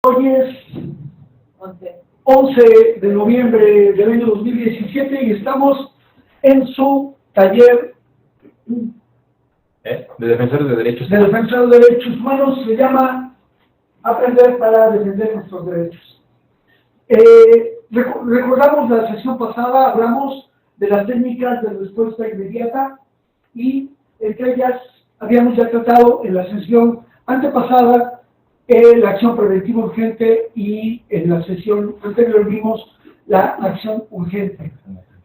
Hoy es 11 de noviembre del año 2017 y estamos en su taller de defensores de derechos de defensores de derechos humanos. Se llama Aprender para defender nuestros derechos. Recordamos la sesión pasada, hablamos de las técnicas de respuesta inmediata y entre ellas habíamos ya tratado en la sesión antepasada la acción preventiva urgente y en la sesión anterior vimos la acción urgente.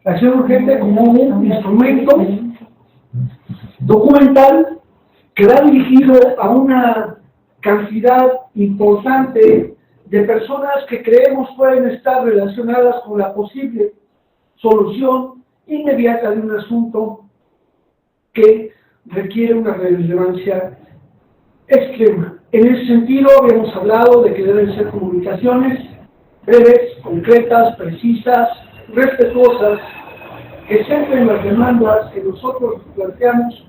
La acción urgente como un instrumento documental que va dirigido a una cantidad importante de personas que creemos pueden estar relacionadas con la posible solución inmediata de un asunto que requiere una relevancia extrema. En ese sentido, habíamos hablado de que deben ser comunicaciones breves, concretas, precisas, respetuosas, que centren las demandas que nosotros planteamos,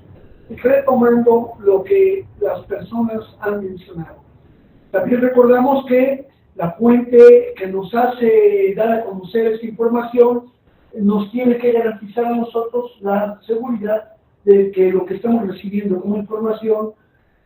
retomando lo que las personas han mencionado. También recordamos que la fuente que nos hace dar a conocer esta información nos tiene que garantizar a nosotros la seguridad de que lo que estamos recibiendo como información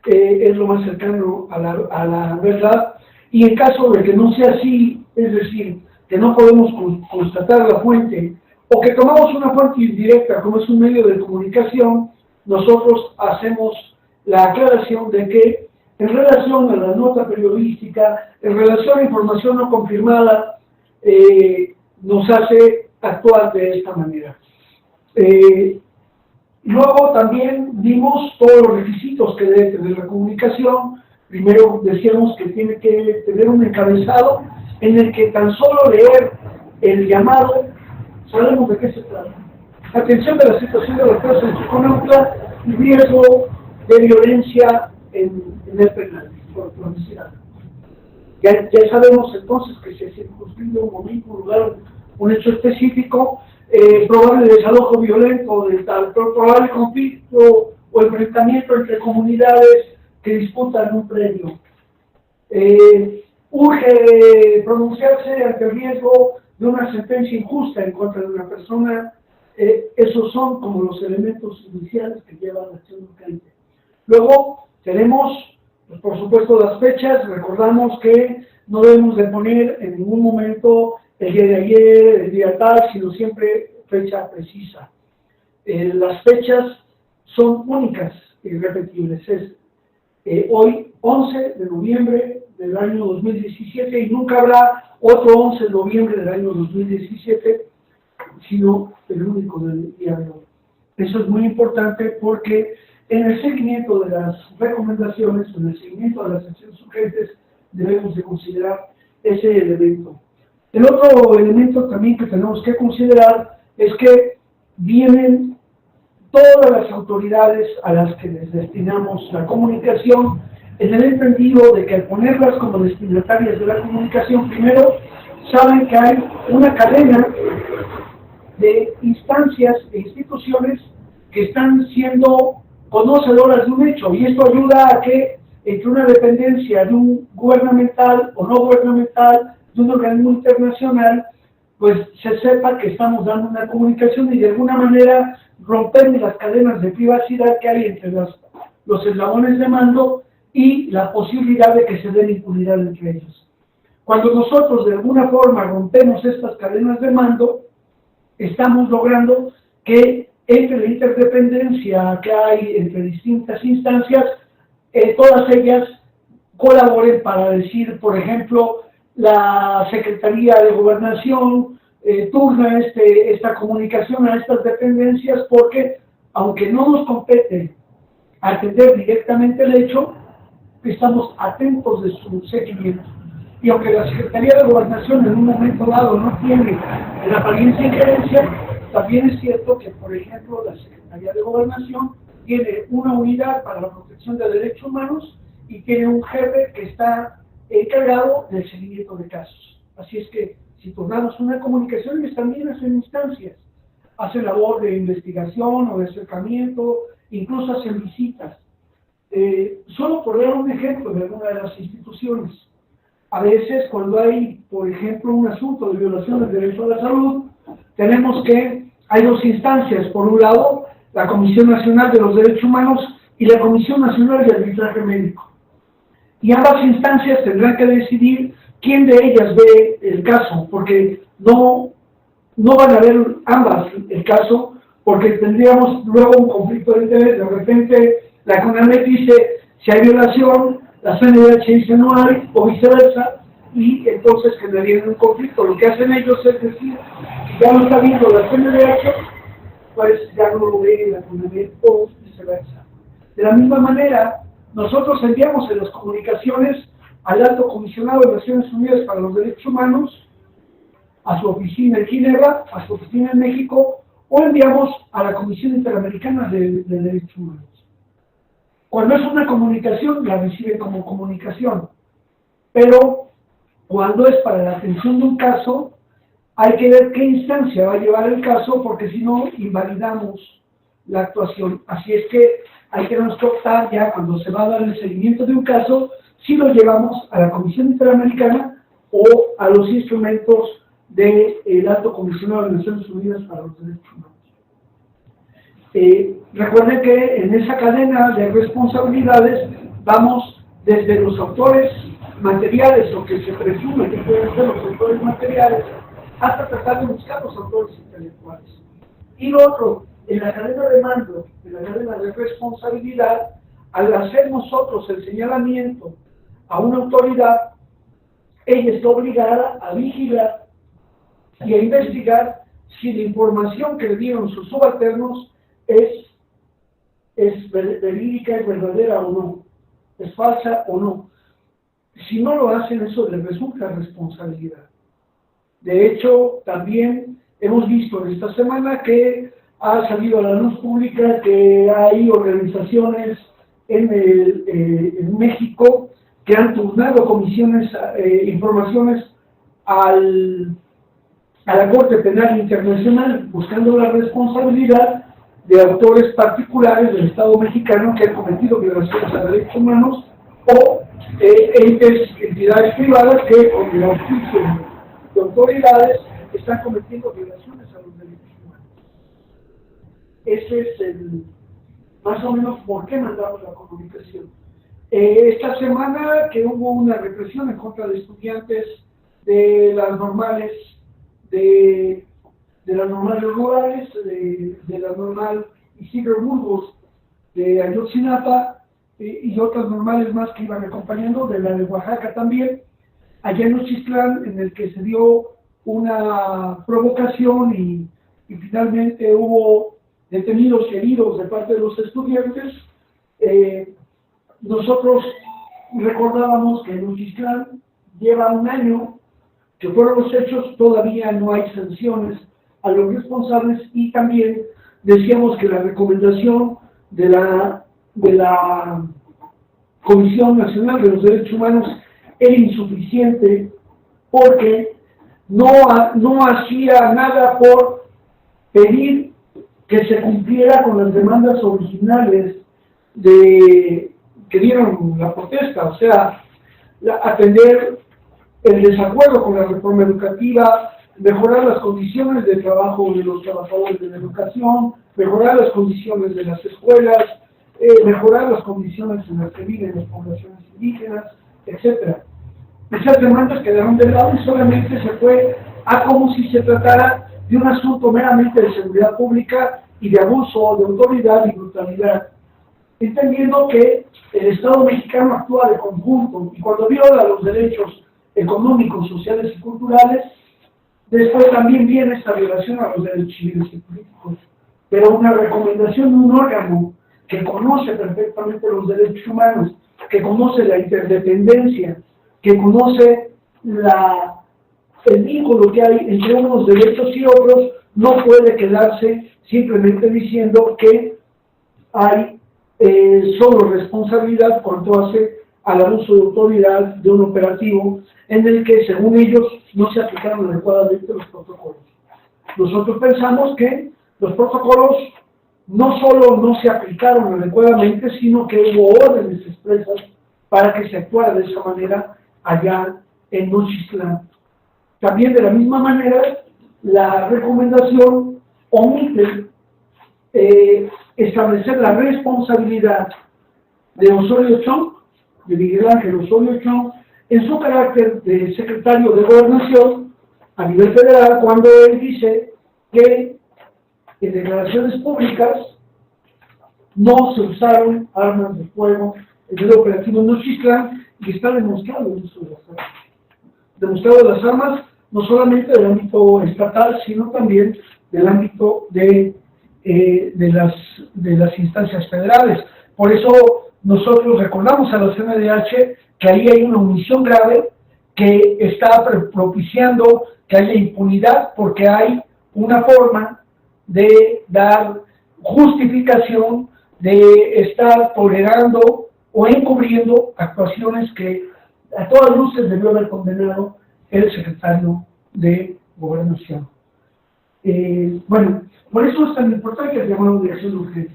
es lo más cercano a la verdad, y en caso de que no sea así, es decir, que no podemos constatar la fuente o que tomamos una fuente indirecta como es un medio de comunicación, nosotros hacemos la aclaración de que en relación a la nota periodística, en relación a información no confirmada, nos hace actuar de esta manera. Luego también vimos todos los requisitos que debe tener la comunicación. Primero decíamos que tiene que tener un encabezado en el que tan solo leer el llamado, sabemos de qué se trata. Atención de la situación de la persona en Chiconauta y riesgo de violencia en el penal, por necesidad. Ya sabemos entonces que se circunscribe un momento, un lugar, un hecho específico, probable desalojo violento, de tal, probable conflicto o enfrentamiento entre comunidades que disputan un predio. Urge pronunciarse ante el riesgo de una sentencia injusta en contra de una persona. Esos son como los elementos iniciales que llevan a la acción urgente. Luego tenemos, pues, por supuesto, las fechas. Recordamos que no debemos de poner en ningún momento el día de ayer, el día tal, sino siempre fecha precisa. Las fechas son únicas y irrepetibles. Es hoy 11 de noviembre del año 2017 y nunca habrá otro 11 de noviembre del año 2017, sino el único del día de hoy. Eso es muy importante porque en el seguimiento de las recomendaciones, en el seguimiento de las acciones urgentes, debemos de considerar ese elemento. El otro elemento también que tenemos que considerar es que vienen todas las autoridades a las que les destinamos la comunicación, en el entendido de que al ponerlas como destinatarias de la comunicación, primero saben que hay una cadena de instancias e instituciones que están siendo conocedoras de un hecho, y esto ayuda a que entre una dependencia de un gubernamental o no gubernamental, de un organismo internacional, pues se sepa que estamos dando una comunicación y de alguna manera rompemos las cadenas de privacidad que hay entre los eslabones de mando y la posibilidad de que se den impunidad entre ellos. Cuando nosotros de alguna forma rompemos estas cadenas de mando, estamos logrando que entre la interdependencia que hay entre distintas instancias, todas ellas colaboren para decir, por ejemplo, la Secretaría de Gobernación turna esta comunicación a estas dependencias porque, aunque no nos compete atender directamente el hecho, estamos atentos de su seguimiento. Y aunque la Secretaría de Gobernación en un momento dado no tiene la apariencia de injerencia, también es cierto que, por ejemplo, la Secretaría de Gobernación tiene una unidad para la protección de derechos humanos y tiene un jefe que está encargado del seguimiento de casos. Así es que si turnamos una comunicación, ellos también hacen instancias, hacen labor de investigación o de acercamiento, incluso hacen visitas. Solo por dar un ejemplo de alguna de las instituciones. A veces, cuando hay, por ejemplo, un asunto de violación del derecho a la salud, tenemos que hay dos instancias. Por un lado, la Comisión Nacional de los Derechos Humanos y la Comisión Nacional de Arbitraje Médico. Y ambas instancias tendrán que decidir quién de ellas ve el caso, porque no van a ver ambas el caso, porque tendríamos luego un conflicto de interés. De repente, la CONAMED dice si hay violación, la CNDH dice no hay, o viceversa, y entonces generarían un conflicto. Lo que hacen ellos es decir, si ya no está viendo la CNDH, pues ya no lo ve la CONAMED, o viceversa. De la misma manera, nosotros enviamos en las comunicaciones al Alto Comisionado de Naciones Unidas para los Derechos Humanos, a su oficina en Ginebra, a su oficina en México, o enviamos a la Comisión Interamericana de Derechos Humanos. Cuando es una comunicación, la reciben como comunicación, pero cuando es para la atención de un caso, hay que ver qué instancia va a llevar el caso, porque si no, invalidamos la actuación. Así es que hay que optar ya cuando se va a dar el seguimiento de un caso, si lo llevamos a la Comisión Interamericana o a los instrumentos del Alto Comisionado de Naciones Unidas para los Derechos Humanos. Recuerden que en esa cadena de responsabilidades vamos desde los autores materiales, o que se presume que pueden ser los autores materiales, hasta tratar de buscar los autores intelectuales. Y lo otro, en la cadena de mando, en la cadena de responsabilidad, al hacer nosotros el señalamiento a una autoridad, ella está obligada a vigilar y a investigar si la información que le dieron sus subalternos es verídica, es verdadera o no, es falsa o no. Si no lo hacen, eso les resulta responsabilidad. De hecho, también hemos visto esta semana que ha salido a la luz pública que hay organizaciones en México que han turnado comisiones, informaciones a la Corte Penal Internacional buscando la responsabilidad de autores particulares del Estado mexicano que han cometido violaciones a derechos humanos o entidades privadas que, con el auspicio de autoridades, están cometiendo violaciones a los derechos humanos. Ese es más o menos por qué mandamos la comunicación. Esta semana que hubo una represión en contra de estudiantes de las normales rurales, de la normal Isidro Burgos de Ayotzinapa, y otras normales más que iban acompañando, de la de Oaxaca también, allá en Nochistlán, en el que se dio una provocación y finalmente hubo detenidos y heridos de parte de los estudiantes. Nosotros recordábamos que en Nochistlán lleva un año que fueron los hechos, todavía no hay sanciones a los responsables, y también decíamos que la recomendación de la Comisión Nacional de los Derechos Humanos era insuficiente porque no hacía nada por pedir que se cumpliera con las demandas originales que dieron la protesta, o sea, atender el desacuerdo con la reforma educativa, mejorar las condiciones de trabajo de los trabajadores de la educación, mejorar las condiciones de las escuelas, mejorar las condiciones en las que viven las poblaciones indígenas, etc. Esas demandas quedaron de lado y solamente se fue a como si se tratara de un asunto meramente de seguridad pública y de abuso de autoridad y brutalidad, entendiendo que el Estado mexicano actúa de conjunto y cuando viola los derechos económicos, sociales y culturales, después también viene esta violación a los derechos civiles y políticos. Pero una recomendación de un órgano que conoce perfectamente los derechos humanos, que conoce la interdependencia, que conoce el vínculo que hay entre unos derechos y otros, no puede quedarse simplemente diciendo que hay solo responsabilidad cuanto hace al abuso de autoridad de un operativo en el que, según ellos, no se aplicaron adecuadamente los protocolos. Nosotros pensamos que los protocolos no solo no se aplicaron adecuadamente, sino que hubo órdenes expresas para que se actuara de esa manera allá en Nochistlán. También de la misma manera, la recomendación omite establecer la responsabilidad de Osorio Chong, de Miguel Ángel Osorio Chong, en su carácter de secretario de Gobernación a nivel federal, cuando él dice que en declaraciones públicas no se usaron armas de fuego en el operativo Nochistlán, y está demostrado el uso de las armas. Demostrado las armas no solamente del ámbito estatal, sino también del ámbito de las instancias federales. Por eso nosotros recordamos a la CNDH que ahí hay una omisión grave que está propiciando que haya impunidad, porque hay una forma de dar justificación, de estar tolerando o encubriendo actuaciones que a todas luces debió haber condenado el secretario de Gobernación. Bueno, por eso es tan importante el llamado de acción urgente.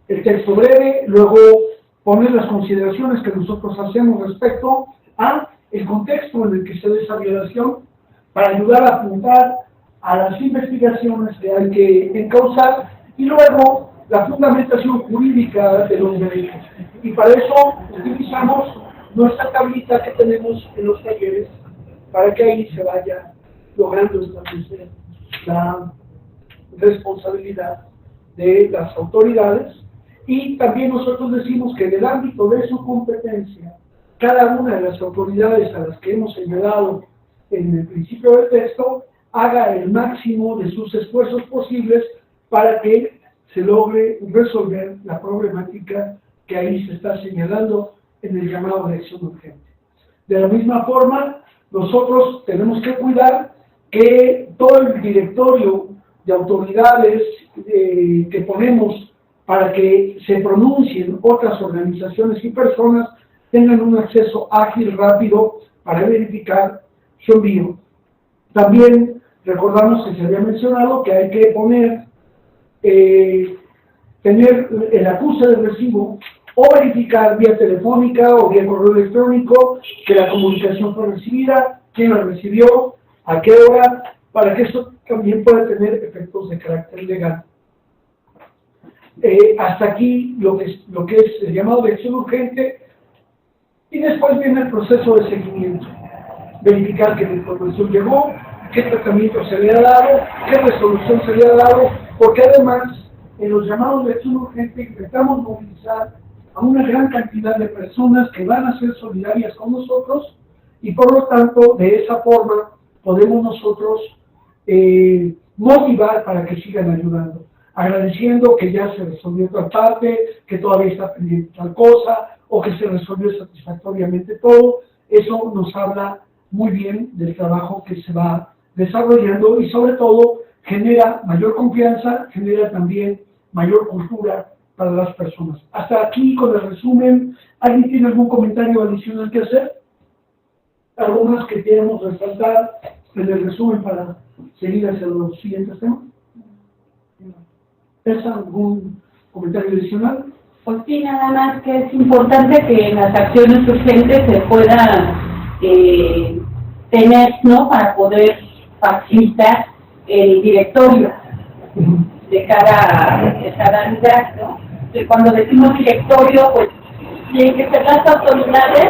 El texto breve, luego poner las consideraciones que nosotros hacemos respecto a el contexto en el que se da esa violación, para ayudar a apuntar a las investigaciones que hay que encauzar, y luego la fundamentación jurídica de los derechos. Y para eso utilizamos nuestra tablita que tenemos en los talleres, para que ahí se vaya logrando establecer la responsabilidad de las autoridades. Y también nosotros decimos que en el ámbito de su competencia, cada una de las autoridades a las que hemos señalado en el principio del texto haga el máximo de sus esfuerzos posibles para que se logre resolver la problemática que ahí se está señalando en el llamado de acción urgente. De la misma forma, nosotros tenemos que cuidar que todo el directorio de autoridades que ponemos para que se pronuncien otras organizaciones y personas tengan un acceso ágil, rápido, para verificar su envío. También recordamos que se había mencionado que hay que tener el acuse de recibo o verificar vía telefónica o vía correo electrónico que la comunicación fue recibida, quién la recibió, a qué hora, para que esto también pueda tener efectos de carácter legal. Hasta aquí lo que es el llamado de acción urgente, y después viene el proceso de seguimiento. Verificar que la información llegó, qué tratamiento se le ha dado, qué resolución se le ha dado, porque además en los llamados de acción urgente intentamos movilizar a una gran cantidad de personas que van a ser solidarias con nosotros, y por lo tanto de esa forma podemos nosotros motivar para que sigan ayudando, agradeciendo que ya se resolvió tal parte, que todavía está pendiente tal cosa, o que se resolvió satisfactoriamente todo. Eso nos habla muy bien del trabajo que se va desarrollando, y sobre todo genera mayor confianza, genera también mayor cultura para las personas. Hasta aquí con el resumen. ¿Alguien tiene algún comentario adicional que hacer? ¿Algo más que queramos resaltar en el resumen para seguir hacia los siguientes temas? ¿Es algún comentario adicional? Pues sí, nada más que es importante que en las acciones urgentes se puedan tener, ¿no?, para poder facilitar el directorio de cada lugar, ¿no? Que cuando decimos directorio, pues tienen que ser las autoridades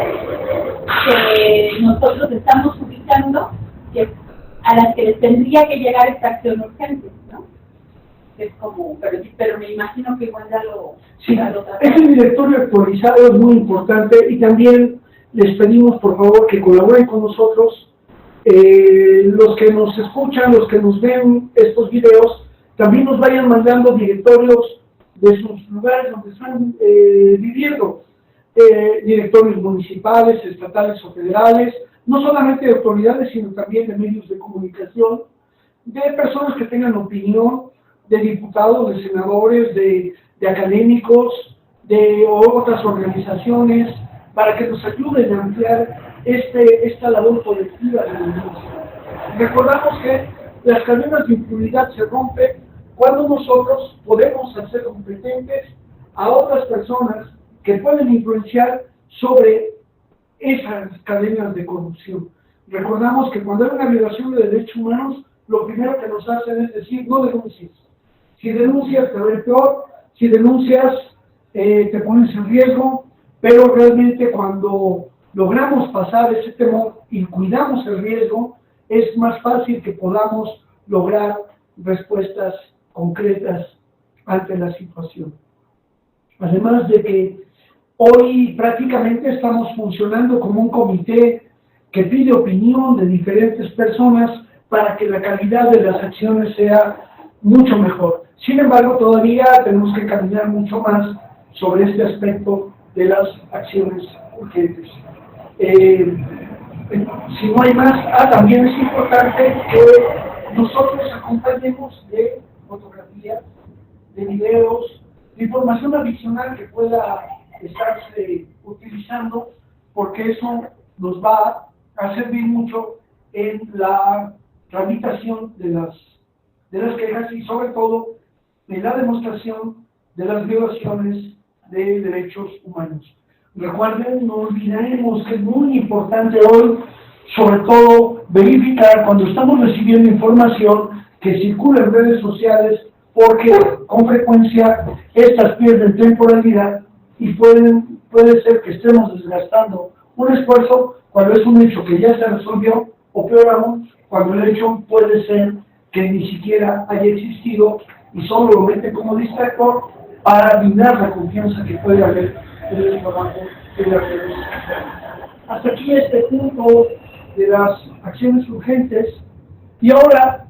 que nosotros estamos ubicando, a las que les tendría que llegar esta acción urgente, ¿no? Es como, pero me imagino que igual ya lo... Sí, ya lo ese directorio actualizado es muy importante, y también les pedimos por favor que colaboren con nosotros. Los que nos escuchan, los que nos ven estos videos, también nos vayan mandando directorios de sus lugares donde están viviendo, directorios municipales, estatales o federales, no solamente de autoridades, sino también de medios de comunicación, de personas que tengan opinión, de diputados, de senadores, de académicos, de otras organizaciones, para que nos ayuden a ampliar esta labor colectiva de la denuncia. Recordamos que las cadenas de impunidad se rompen cuando nosotros podemos hacer competentes a otras personas que pueden influenciar sobre esas cadenas de corrupción. recordamos que cuando hay una violación de derechos humanos, lo primero que nos hacen es decir, no denuncies. Si denuncias te va a ir peor, si denuncias te pones en riesgo, pero realmente cuando logramos pasar ese temor y cuidamos el riesgo, es más fácil que podamos lograr respuestas concretas ante la situación. Además de que hoy prácticamente estamos funcionando como un comité que pide opinión de diferentes personas para que la calidad de las acciones sea mucho mejor. Sin embargo, todavía tenemos que caminar mucho más sobre este aspecto de las acciones urgentes. Si no hay más, también es importante que nosotros acompañemos de fotografías, de videos, de información adicional que pueda estarse utilizando, porque eso nos va a servir mucho en la tramitación de las quejas y sobre todo en la demostración de las violaciones de derechos humanos. Recuerden, no olvidemos que es muy importante hoy, sobre todo, verificar cuando estamos recibiendo información que circula en redes sociales, porque con frecuencia estas pierden temporalidad y puede ser que estemos desgastando un esfuerzo cuando es un hecho que ya se resolvió, o peor aún, cuando el hecho puede ser que ni siquiera haya existido y solo lo mete como distractor para brindar la confianza que puede haber en el trabajo de las redes sociales. Hasta aquí este punto de las acciones urgentes, y ahora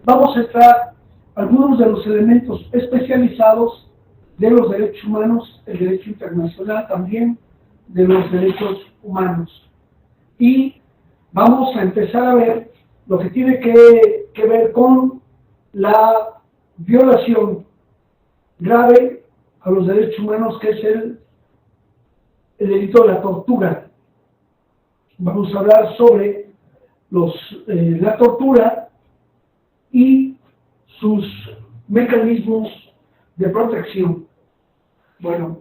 vamos a entrar algunos de los elementos especializados de los derechos humanos, el derecho internacional también, de los derechos humanos. Y vamos a empezar a ver lo que tiene que ver con la violación grave a los derechos humanos, que es el delito de la tortura. Vamos a hablar sobre la tortura y sus mecanismos de protección. Bueno,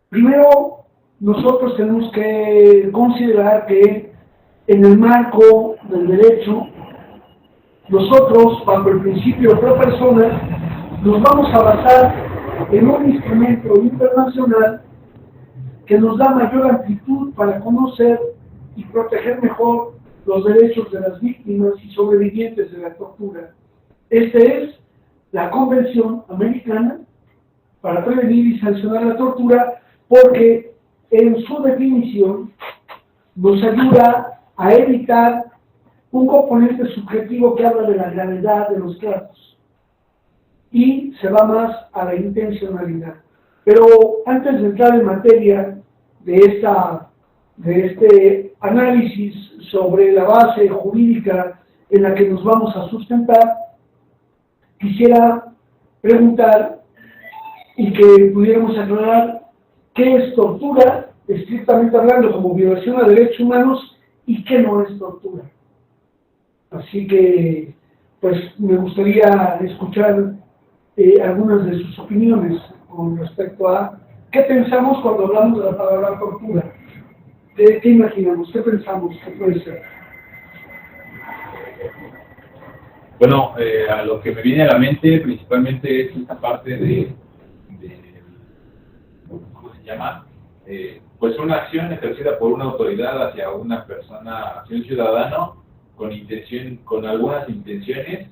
primero nosotros tenemos que considerar que en el marco del derecho, nosotros, bajo el principio de pro persona, nos vamos a basar en un instrumento internacional que nos da mayor amplitud para conocer y proteger mejor los derechos de las víctimas y sobrevivientes de la tortura. Este es la Convención Americana para prevenir y sancionar la tortura, porque en su definición nos ayuda a evitar un componente subjetivo que habla de la gravedad de los casos y se va más a la intencionalidad. Pero antes de entrar en materia de este análisis sobre la base jurídica en la que nos vamos a sustentar, quisiera preguntar y que pudiéramos aclarar qué es tortura, estrictamente hablando, como violación a derechos humanos, y qué no es tortura. Así que, pues, me gustaría escuchar algunas de sus opiniones con respecto a qué pensamos cuando hablamos de la palabra tortura. ¿Qué imaginamos? ¿Qué pensamos que puede ser? Bueno, a lo que me viene a la mente principalmente es esta parte de ¿cómo se llama? Pues una acción ejercida por una autoridad hacia una persona, hacia un ciudadano, con algunas intenciones,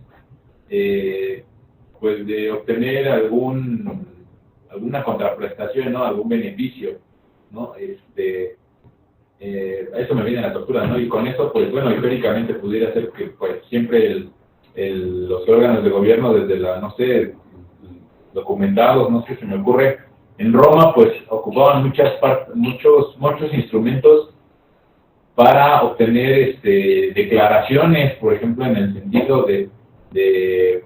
pues de obtener alguna contraprestación, ¿no? Algún beneficio, ¿no? Eso me viene a la tortura, ¿no? Y con eso, pues bueno, históricamente pudiera ser que pues siempre los órganos de gobierno, desde documentados, no sé, se me ocurre, en Roma, pues ocupaban muchos instrumentos para obtener declaraciones, por ejemplo, en el sentido de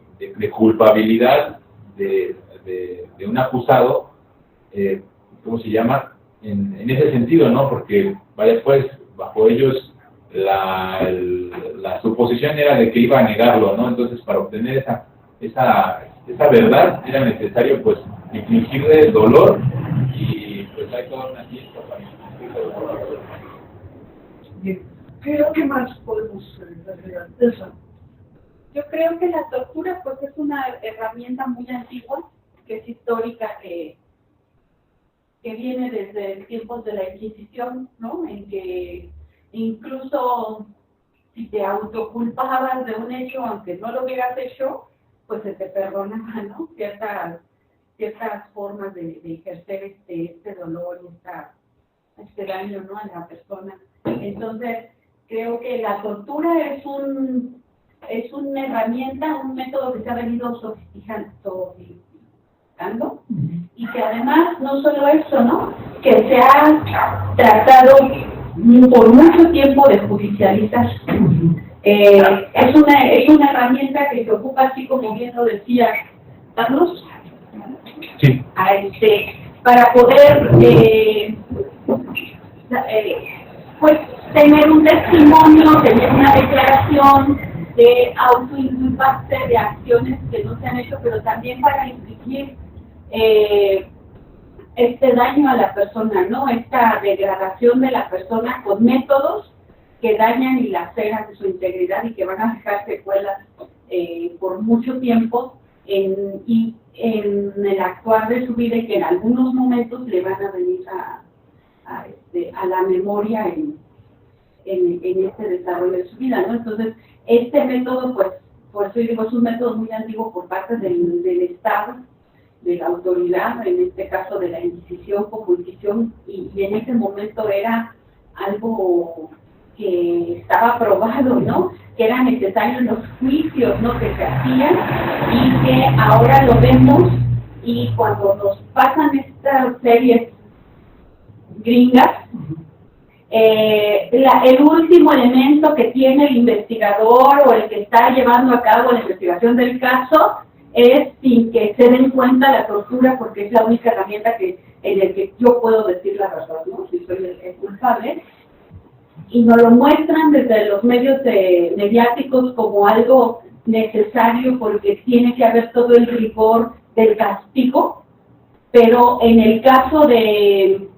culpabilidad de un acusado, ¿cómo se llama? En ese sentido, ¿no? Porque, vaya, pues, bajo ellos la suposición era de que iba a negarlo, ¿no? Entonces, para obtener esa verdad era necesario, pues, infligirle dolor, y pues hay toda una ciencia para infligirle dolor. ¿Qué más podemos agregar? Elsa. Yo creo que la tortura pues es una herramienta muy antigua, que es histórica, que viene desde tiempos de la Inquisición, ¿no? En que incluso si te autoculpabas de un hecho, aunque no lo hubieras hecho, pues se te perdonaba, ¿no? Ciertas formas de ejercer este dolor y este daño, ¿no? A la persona. Entonces, creo que la tortura es una herramienta, un método que se ha venido sofisticando y que además no solo eso, ¿no? Que se ha tratado por mucho tiempo de judicializar. Es una herramienta que se ocupa, así como bien lo decía Carlos, sí. Para poder pues tener un testimonio, tener una declaración de autoinculparse de acciones que no se han hecho, pero también para infligir este daño a la persona, ¿no? Esta degradación de la persona con métodos que dañan y laceran su integridad y que van a dejar secuelas por mucho tiempo en el actuar de su vida, y que en algunos momentos le van a venir a la memoria en este desarrollo de su vida, ¿no? Entonces, este método, pues, por eso digo, es un método muy antiguo por parte del Estado, de la autoridad, en este caso de la Inquisición como Inquisición, y en ese momento era algo que estaba probado, ¿no? Que era necesario en los juicios, ¿no? Que se hacían, y que ahora lo vemos, y cuando nos pasan estas series gringas, el último elemento que tiene el investigador o el que está llevando a cabo la investigación del caso es sin que se den cuenta la tortura, porque es la única herramienta en la que yo puedo decir la verdad, ¿no? Si soy el culpable. Y nos lo muestran desde los medios mediáticos como algo necesario, porque tiene que haber todo el rigor del castigo, pero en el caso de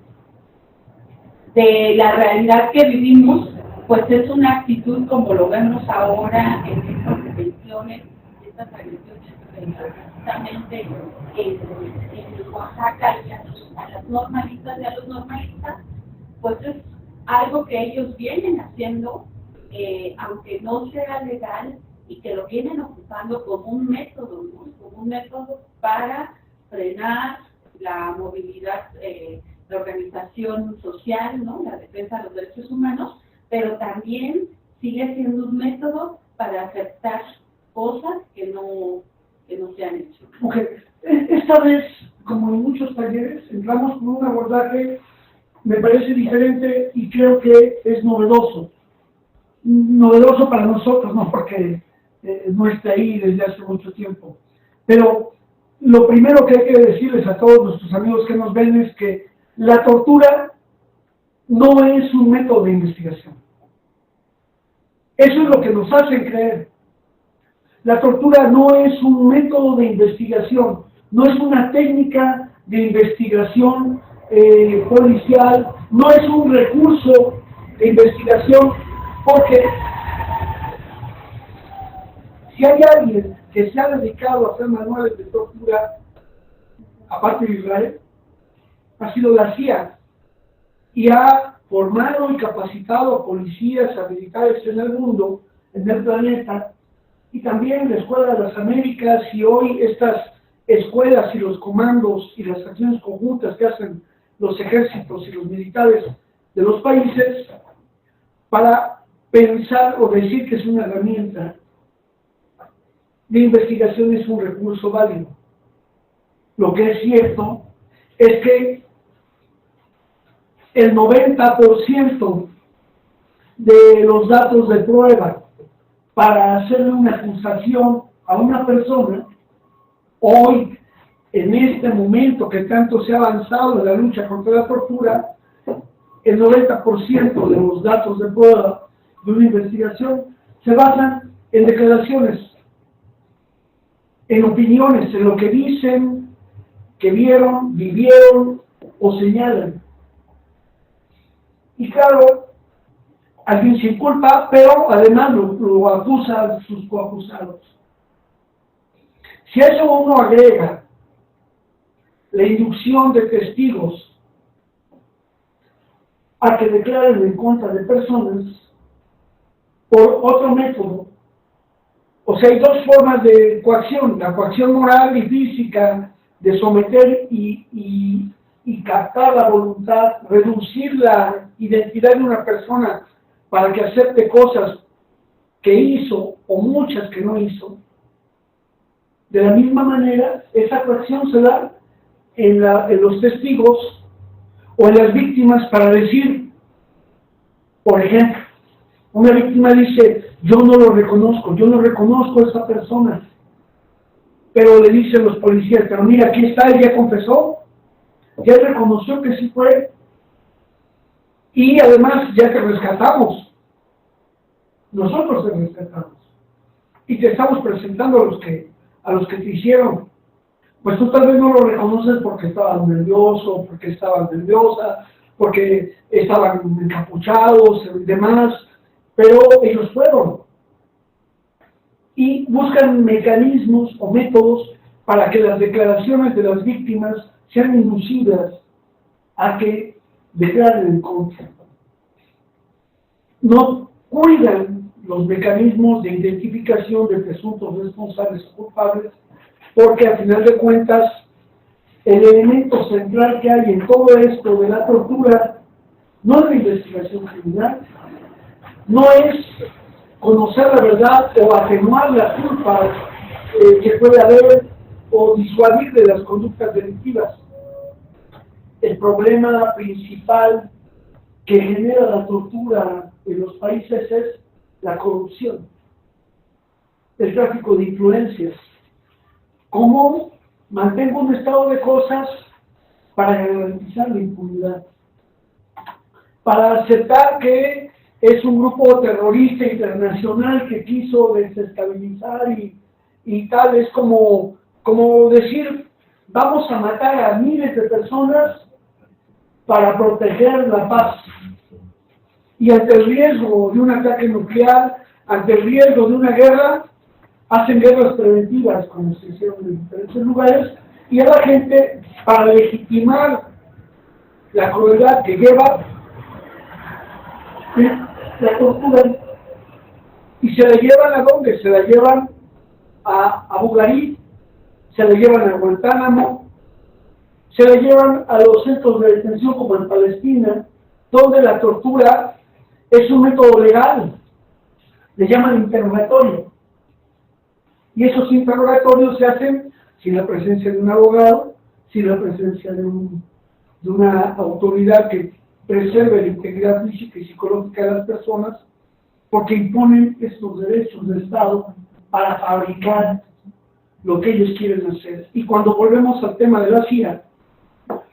la realidad que vivimos, pues es una actitud como lo vemos ahora en estas detenciones, estas agresiones precisamente en Oaxaca, y a las normalistas y a los normalistas, pues es algo que ellos vienen haciendo, aunque no sea legal, y que lo vienen ocupando como un método, ¿no? Como un método para frenar la movilidad, la organización social, ¿no? La defensa de los derechos humanos, pero también sigue siendo un método para aceptar cosas que no se han hecho. Okay. Esta vez, como en muchos talleres, entramos con un abordaje, me parece diferente y creo que es novedoso. Novedoso para nosotros, no porque no esté ahí desde hace mucho tiempo. Pero lo primero que hay que decirles a todos nuestros amigos que nos ven es que la tortura no es un método de investigación. Eso es lo que nos hacen creer. La tortura no es un método de investigación, no es una técnica de investigación policial, no es un recurso de investigación, porque si hay alguien que se ha dedicado a hacer manuales de tortura, aparte de Israel, ha sido la CIA, y ha formado y capacitado a policías, a militares en el mundo, en el planeta, y también la Escuela de las Américas, y hoy estas escuelas y los comandos y las acciones conjuntas que hacen los ejércitos y los militares de los países, para pensar o decir que es una herramienta de investigación, es un recurso válido. Lo que es cierto es que el 90% de los datos de prueba para hacerle una acusación a una persona, hoy, en este momento que tanto se ha avanzado en la lucha contra la tortura, el 90% de los datos de prueba de una investigación se basan en declaraciones, en opiniones, en lo que dicen, que vieron, vivieron o señalan. Y claro, alguien sin culpa, pero además lo acusa a sus coacusados. Si a eso uno agrega la inducción de testigos a que declaren en contra de personas por otro método, o sea, hay dos formas de coacción: la coacción moral y física, de someter y captar la voluntad, reducir la identidad de una persona para que acepte cosas que hizo o muchas que no hizo. De la misma manera, esa coacción se da en los testigos o en las víctimas para decir, por ejemplo, una víctima dice: yo no lo reconozco, yo no reconozco a esa persona, pero le dicen los policías: pero mira, aquí está, él ya confesó, ya reconoció que sí fue, y además ya te rescatamos, nosotros te rescatamos, y te estamos presentando a los que te hicieron. Pues tú tal vez no lo reconoces porque estabas nervioso, porque estabas nerviosa, porque estaban encapuchados y demás, pero ellos fueron. Y buscan mecanismos o métodos para que las declaraciones de las víctimas sean inducidas a que declaren en contra. No cuidan los mecanismos de identificación de presuntos responsables o culpables, porque al final de cuentas el elemento central que hay en todo esto de la tortura no es la investigación criminal, no es conocer la verdad o atenuar las culpas que puede haber o disuadir de las conductas delictivas. El problema principal que genera la tortura en los países es la corrupción, el tráfico de influencias. ¿Cómo mantengo un estado de cosas para garantizar la impunidad? Para aceptar que es un grupo terrorista internacional que quiso desestabilizar y tal, es como decir: vamos a matar a miles de personas para proteger la paz. Y ante el riesgo de un ataque nuclear, ante el riesgo de una guerra, hacen guerras preventivas, como se hicieron en diferentes lugares, y a la gente, para legitimar la crueldad que lleva, la torturan. ¿Y se la llevan a dónde? Se la llevan a Abu Ghraib, se la llevan a Guantánamo, se la llevan a los centros de detención como en Palestina, donde la tortura es un método legal, le llaman interrogatorio. Y esos interrogatorios se hacen sin la presencia de un abogado, sin la presencia de una autoridad que preserve la integridad física y psicológica de las personas, porque imponen estos derechos de Estado para fabricar lo que ellos quieren hacer. Y cuando volvemos al tema de la CIA,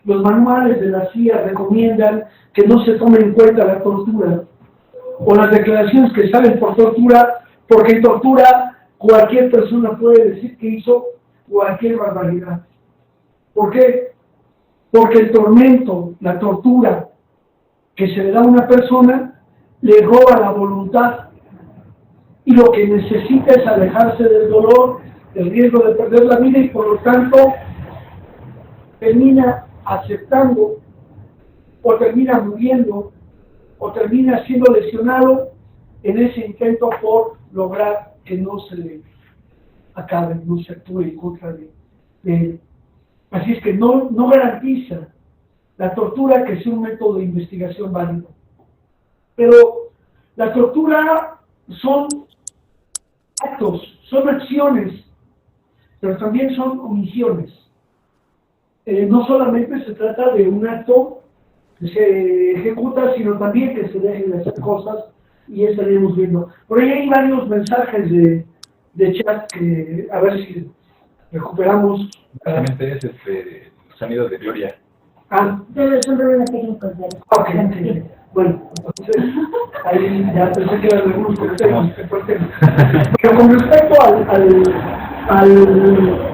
los manuales de la CIA recomiendan que no se tome en cuenta la tortura o las declaraciones que salen por tortura, porque en tortura cualquier persona puede decir que hizo cualquier barbaridad. ¿Por qué? Porque el tormento, la tortura que se le da a una persona, le roba la voluntad, y lo que necesita es alejarse del dolor, del riesgo de perder la vida, y por lo tanto termina aceptando, o termina muriendo, o termina siendo lesionado en ese intento por lograr que no se le acabe, no se actúe en contra de él. Así es que no garantiza la tortura que sea un método de investigación válido. Pero la tortura son actos, son acciones, pero también son omisiones. No solamente se trata de un acto que se ejecuta, sino también que se dejen de hacer cosas, y estaríamos viendo. Por ahí hay varios mensajes de chat que a ver si recuperamos. Básicamente es el sonido de Gloria. Ustedes son problemas técnicos de Ok. Bueno, entonces ahí ya pensé que eran algunos comentarios. Pero con respecto al